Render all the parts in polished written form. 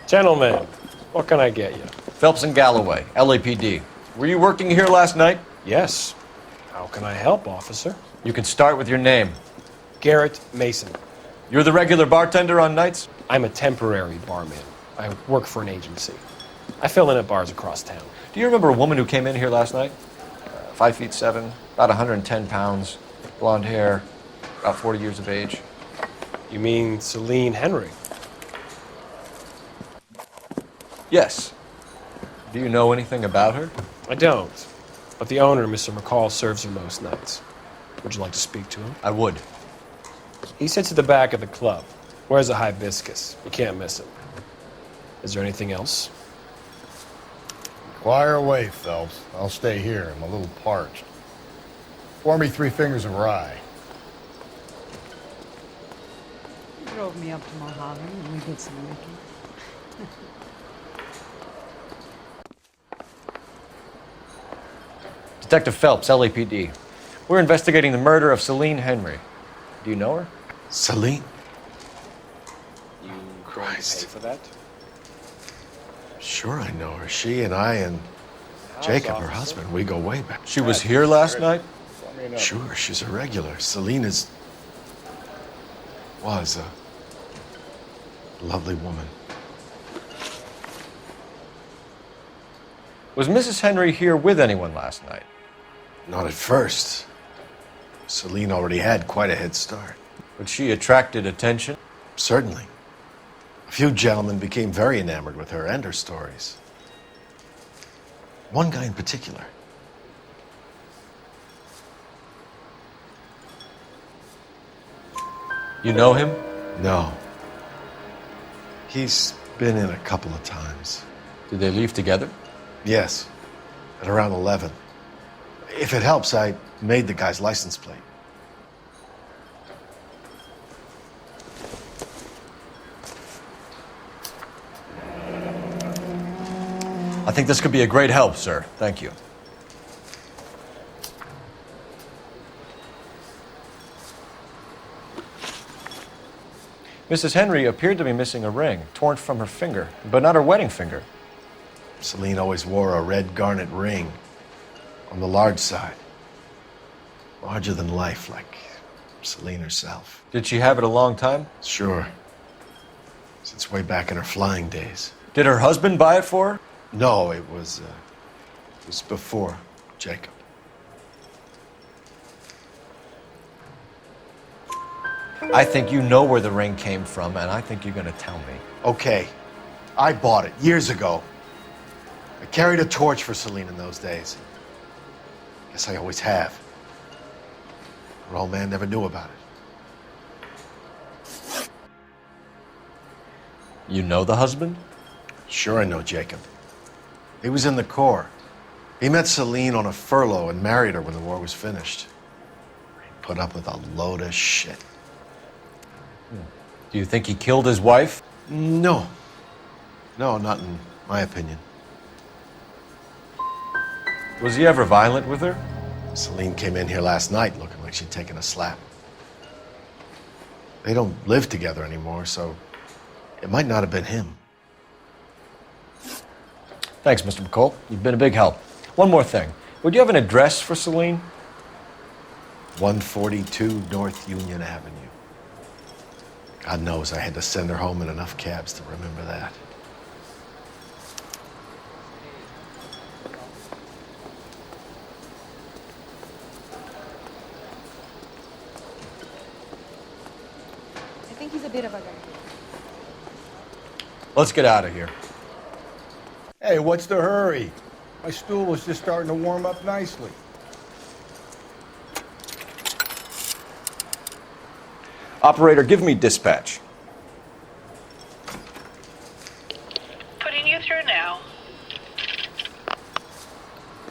Gentlemen, what can I get you? Phelps and Galloway, LAPD. Were you working here last night? Yes. How can I help, officer? You can start with your name. Garrett Mason. You're the regular bartender on nights? I'm a temporary barman. I work for an agency. I fill in at bars across town. Do you remember a woman who came in here last night? 5'7", about 110 pounds, blonde hair, about 40 years of age. You mean Celine Henry? Yes. Do you know anything about her? I don't. But the owner, Mr. McCall, serves her most nights. Would you like to speak to him? I would. He sits at the back of the club. Wears a hibiscus. You can't miss him. Is there anything else? Fire away, Phelps. I'll stay here. I'm a little parched. Pour me 3 fingers of rye. You drove me up to Mojave and we did some licking. Detective Phelps, LAPD. We're investigating the murder of Celine Henry. Do you know her? Celine? You Christ. pay for that? Sure I know her. She and I and Jacob, her husband, we go way back. She was here last night? Sure, she's a regular. Celine was a lovely woman. Was Mrs. Henry here with anyone last night? Not at first. Celine already had quite a head start. But she attracted attention? Certainly. A few gentlemen became very enamored with her and her stories. One guy in particular. You know him? No. He's been in a couple of times. Did they leave together? Yes, at around 11. If it helps, I made the guy's license plate. I think this could be a great help, sir. Thank you. Mrs. Henry appeared to be missing a ring, torn from her finger, but not her wedding finger. Celine always wore a red garnet ring on the large side. Larger than life, like Celine herself. Did she have it a long time? Sure. Since way back in her flying days. Did her husband buy it for her? No, it was before Jacob. I think you know where the ring came from, and I think you're going to tell me. Okay, I bought it years ago. I carried a torch for Celine in those days. Guess I always have. Her old man never knew about it. You know the husband? Sure, I know Jacob. He was in the Corps. He met Celine on a furlough and married her when the war was finished. He put up with a load of shit. Do you think he killed his wife? No. No, not in my opinion. Was he ever violent with her? Celine came in here last night looking like she'd taken a slap. They don't live together anymore, so it might not have been him. Thanks, Mr. McCall. You've been a big help. One more thing. Would you have an address for Celine? 142 North Union Avenue. God knows I had to send her home in enough cabs to remember that. I think he's a bit of a guy. Let's get out of here. Hey, what's the hurry? My stool was just starting to warm up nicely. Operator, give me dispatch. Putting you through now.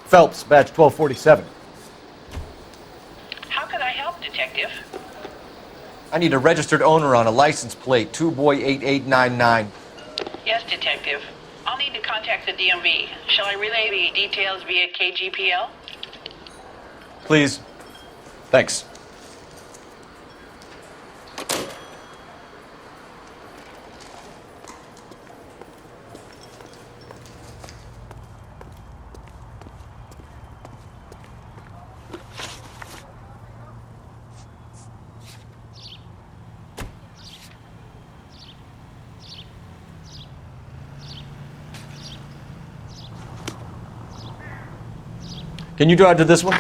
Phelps, badge 1247. How can I help, Detective? I need a registered owner on a license plate, 2boy8899. Yes, Detective. I'll need to contact the DMV. Shall I relay the details via KGPL? Please. Thanks. Can you drive to this one?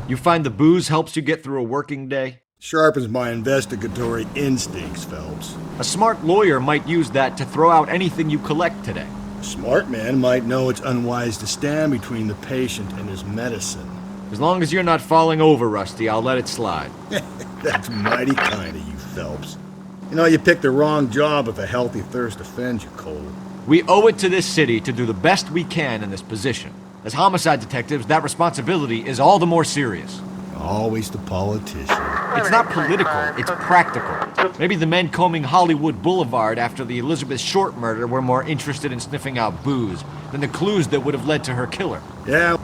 You find the booze helps you get through a working day? Sharpens my investigatory instincts, Phelps. A smart lawyer might use that to throw out anything you collect today. A smart man might know it's unwise to stand between the patient and his medicine. As long as you're not falling over, Rusty, I'll let it slide. That's mighty kind of you, Phelps. You know, you picked the wrong job if a healthy thirst offends you, Cole. We owe it to this city to do the best we can in this position. As homicide detectives, that responsibility is all the more serious. Always the politician. It's not political, it's practical. Maybe the men combing Hollywood Boulevard after the Elizabeth Short murder were more interested in sniffing out booze than the clues that would have led to her killer. Yeah,